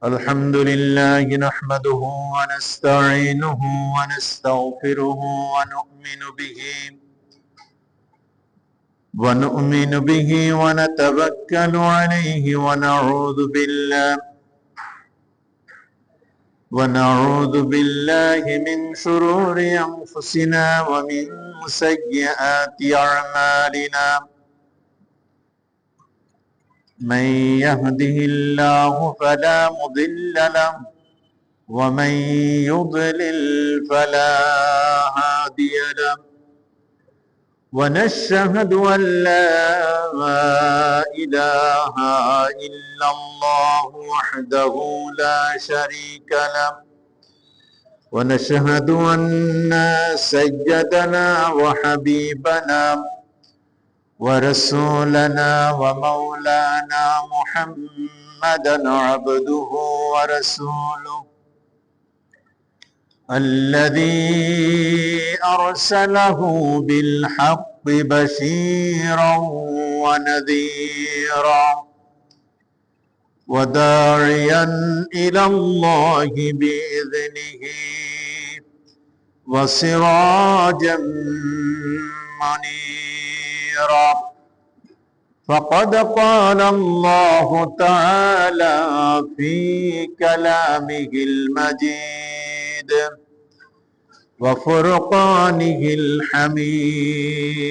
الحمد لله نحمده ونستعينه ونستغفره ونؤمن به ونتوكل عليه ونعوذ بالله من شرور أنفسنا ومن سيئات أعمالنا. من يهده الله فلا مضل له ومن يضلل فلا هادي له، ونشهد أن لا إله إلا الله وحده لا شريك له، ونشهد أن سيدنا وحبيبنا ورسولنا ومولانا محمدا عبده ورسوله الذي أرسله بالحق بشيرا ونذيرا وداعيا إلى الله بإذنه وسراجا منيرا. فقد قال الله تعالى في كلامه المجيد وفرقانه الحميد: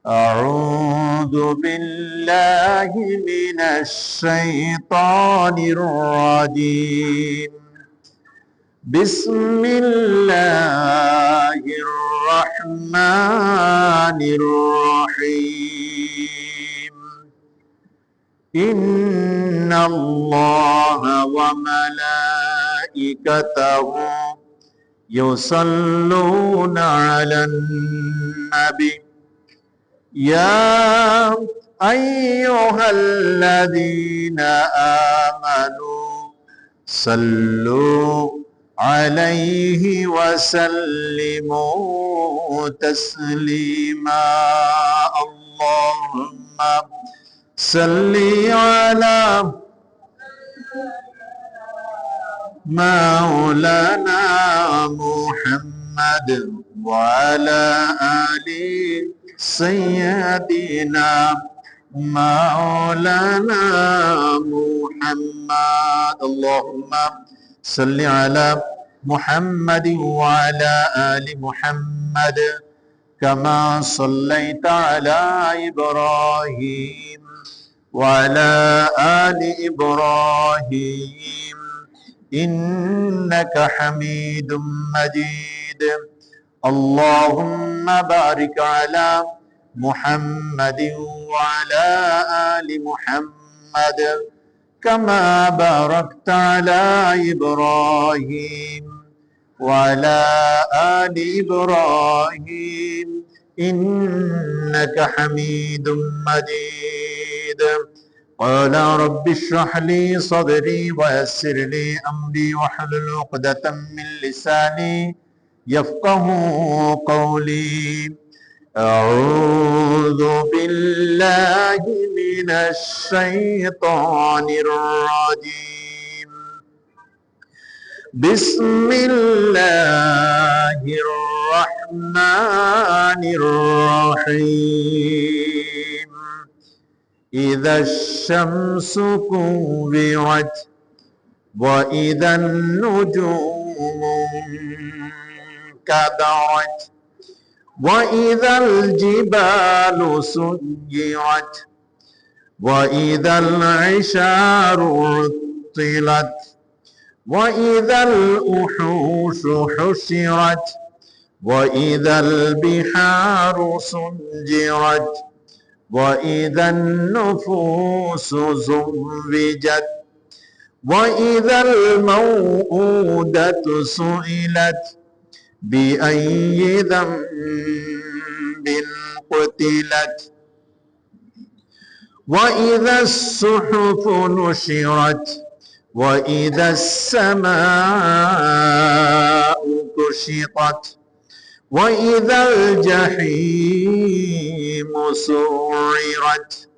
أعوذ بالله من الشيطان الرجيم. بسم الله الرحمن الرحيم. إن الله وملائكته يصلون على النبي يا أيها الذين آمنوا صلوا عليه وسلموا تسليما. اللهم صل على مولانا محمد وعلى آل سيدنا مولانا محمد. اللهم صل على محمد وعلى آل محمد كما صليت على إبراهيم وعلى آل إبراهيم إنك حميد مجيد. اللهم بارك على محمد وعلى آل محمد كما باركت على إبراهيم وعلى آل إبراهيم إنك حميد مجيد. قال رب اشرح لي صدري ويسر لي أمري واحلل عقدة من لساني يفقه قولي. أعوذ بالله من الشيطان الرجيم. بسم الله الرحمن الرحيم. إذا الشمس كورت وإذا النجوم انكدرت وإذا الجبال سيرت وإذا العشار عطلت وإذا الوحوش حشرت وإذا البحار سجرت وإذا النفوس زوجت وإذا الموءودة سئلت بأي ذنب قتلت وإذا الصحف نشرت وإذا السماء كشطت وإذا الجحيم سعرت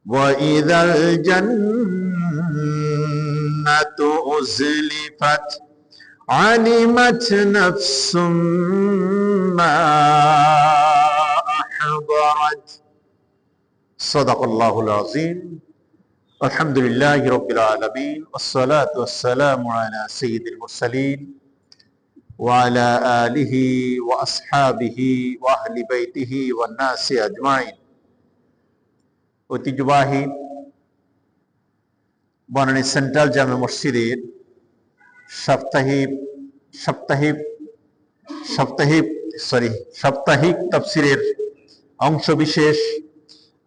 وإذا الجنة জান্নাতু উযলিফাত আলিমাত নাফসুম মা আহদারাত। সাদাকাল্লাহুল আযীম। আলহামদুলিল্লাহি রাব্বিল আলামিন ওয়াসসালাতু ওয়াসসালামু আলা সাইয়্যিদিল মুরসালিন ওয়া আলা আলিহি ওয়া আসহাবিহি ওয়া আহলি বাইতিহি ওয়ান নাসি আজমাইন। ঐতিহ্যবাহী বনানী সেন্ট্রাল জামে মসজিদের সাপ্তাহিক তাফসীরের অংশ বিশেষ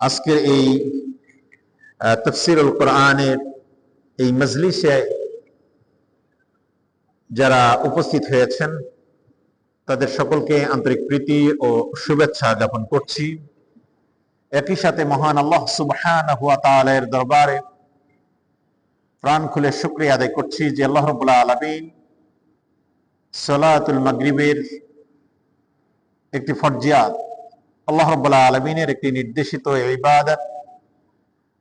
আজকের এই তাফসীরুল কোরআনের এই মজলিসে যারা উপস্থিত হয়েছেন তাদের সকলকে আন্তরিক প্রীতি ও শুভেচ্ছা জ্ঞাপন করছি। একই সাথে মহান আল্লাহ সুবহানাহু ওয়া তাআলার দরবারে প্রাণ খুলে শুকরিয়া আদায় করছি যে আল্লাহ রাব্বুল আলামিন সালাতুল মাগরিবের একটি ফরজিয়াত, আল্লাহ রাব্বুল আলামিনের একটি নির্দেশিত ইবাদত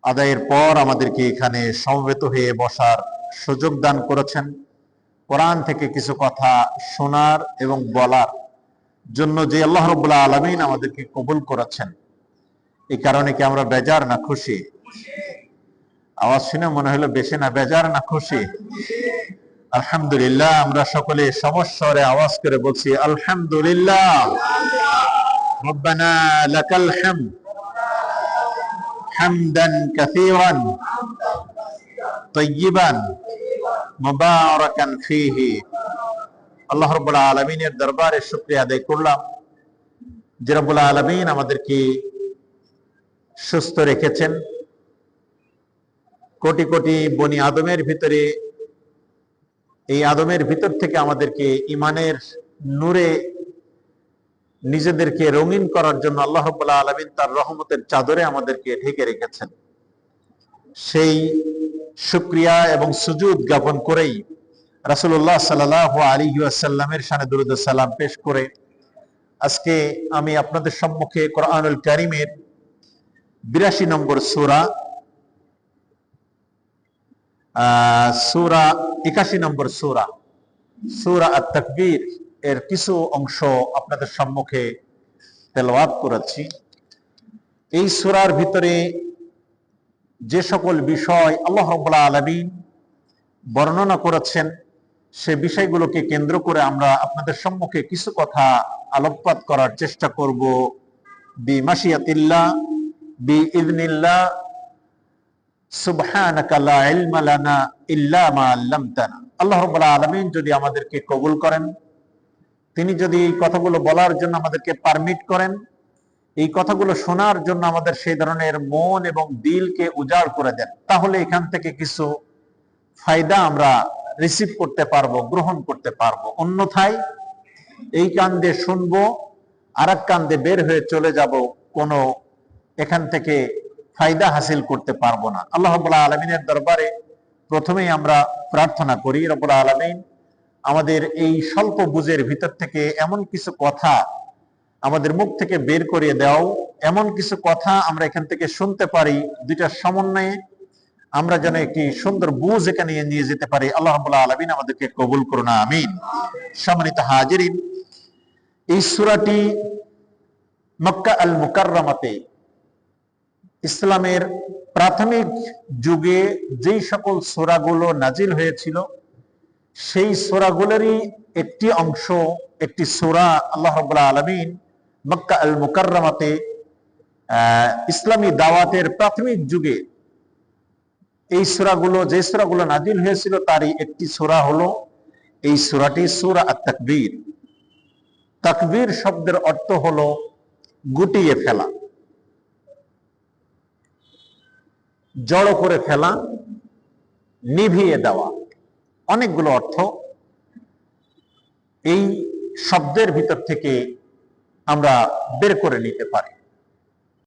আদায়ের পর আমাদেরকে এখানে সমবেত হয়ে বসার সুযোগ দান করেছেন। কোরআন থেকে কিছু কথা শোনার এবং বলার জন্য যে আল্লাহ রাব্বুল আলামিন আমাদেরকে কবুল করেছেন, এই কারণে কি আমরা বেজার না খুশি? আওয়াজ শুনে মনে হলো বেশি না বেজার না খুশি? আলহামদুলিল্লাহ। আমরা সকলে সমস্বরে আওয়াজ করে বলছি আলহামদুলিল্লাহ। রব্বানা লাকাল হামদ হামদান কাসীরান তাইয়িবান মুবারাকান ফীহি। আল্লাহ রাব্বুল আলামিনের দরবারে শুকরিয়া আদায় করলাম যে রাব্বুল আলামিন আমাদেরকে সুস্থ রেখেছেন। কোটি কোটি বনি আদমের ভিতরে এই আদমের ভিতর থেকে আমাদেরকে ইমানের নূরে নিজেদেরকে রঙিন করার জন্য আল্লাহ রাব্বুল আলামিন তার রহমতের চাদরে আমাদেরকে ঢেকে রেখেছেন। সেই শুকরিয়া এবং সুজুদ জ্ঞাপন করেই রাসূলুল্লাহ সাল্লাল্লাহু আলাইহি ওয়াসাল্লামের শানে দুরূদ ও সালাম পেশ করে আজকে আমি আপনাদের সম্মুখে কোরআনুল কারীমের 82 নম্বর সূরা 81 নম্বর সূরা আত-তাকবীর এর কিছু অংশ আপনাদের সম্মুখে তেলাওয়াত করেছি। এই সূরার ভিতরে যে সকল বিষয় আল্লাহ রাব্বুল আলামিন বর্ণনা করেছেন সে বিষয়গুলোকে কেন্দ্র করে আমরা আপনাদের সম্মুখে কিছু কথা আলোকপাত করার চেষ্টা করব। বিমাশিয়াতিল্লাহ বিইذنিল্লাহ সুবহানাকা লা ইলমা লানা ইল্লা মা আল্লামতানা। আল্লাহ রাব্বুল আলামিন যদি আমাদেরকে কবুল করেন, তিনি যদি এই কথাগুলো বলার জন্য আমাদেরকে পারমিট করেন, এই কথাগুলো শোনার জন্য আমাদের সেই ধরনের মন এবং দিলকে উজাড় করে দেন, তাহলে এখান থেকে কিছু ফায়দা আমরা রিসিভ করতে পারবো, গ্রহণ করতে পারবো। অন্যথায় এই কান দিয়ে শুনবো, আর এক কান দিয়ে বের হয়ে চলে যাব, কোনো এখান থেকে ফায়দা হাসিল করতে পারবো না। আল্লাহ রাব্বুল আলামিনের দরবারে প্রথমেই আমরা প্রার্থনা করি, রব্বুল আলামিন আমাদের এই স্বল্প বুঝের ভিতর থেকে এমন কিছু কথা আমাদের মুখ থেকে বের করিয়ে দাও, এমন কিছু কথা আমরা এখান থেকে শুনতে পারি, দুইটার সমন্বয়ে আমরা যেন একটি সুন্দর বুঝ এখানে নিয়ে যেতে পারি। আল্লাহ রাব্বুল আলামিন আমাদেরকে কবুল করুন, আমিন। সম্মানিত হাজিরিন, এই সূরাটি মক্কা আল মুকাররমাতে ইসলামের প্রাথমিক যুগে যেই সকল সূরাগুলো নাজিল হয়েছিল সেই সূরাগুলোরই একটি অংশ, একটি সূরা আল্লাহ রাব্বুল আলামিন মক্কা আল মুকাররমাতে ইসলামী দাওয়াতের প্রাথমিক যুগে এই সূরাগুলো, যে সূরাগুলো নাজিল হয়েছিল তারই একটি সূরা হলো এই সূরাটি, সূরা আত-তাকবীর। তাকবীর শব্দের অর্থ হলো গুটিয়ে ফেলা, জড়ো করে ফেলা, নিভিয়ে দেওয়া, অনেকগুলো অর্থ এই শব্দের ভিতর থেকে আমরা বের করে নিতে পারি।